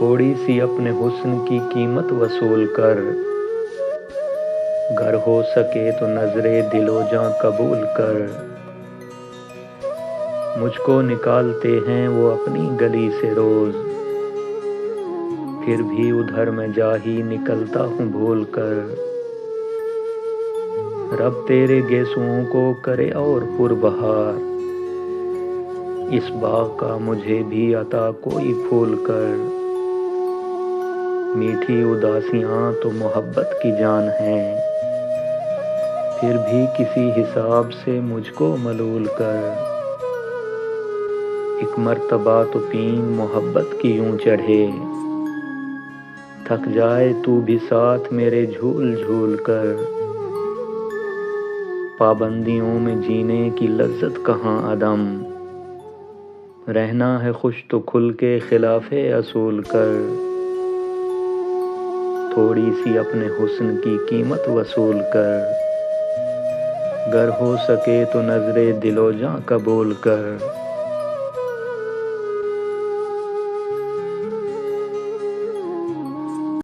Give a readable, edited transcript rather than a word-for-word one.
تھوڑی سی اپنے حسن کی قیمت وصول کر، گر ہو سکے تو نظر دل و جاں قبول کر۔ مجھ کو نکالتے ہیں وہ اپنی گلی سے روز، پھر بھی ادھر میں جا ہی نکلتا ہوں بھول کر۔ رب تیرے گیسوؤں کو کرے اور پربہار، اس باغ کا مجھے بھی عطا کوئی پھول کر۔ میٹھی اداسیاں تو محبت کی جان ہیں، پھر بھی کسی حساب سے مجھ کو ملول کر۔ ایک مرتبہ تو پینگ محبت کی یوں چڑھے، تھک جائے تو بھی ساتھ میرے جھول جھول کر۔ پابندیوں میں جینے کی لذت کہاں عدم، رہنا ہے خوش تو کھل کے خلاف اصول کر۔ تھوڑی سی اپنے حسن کی قیمت وصول کر، گر ہو سکے تو نظر دل و جاں قبول کر۔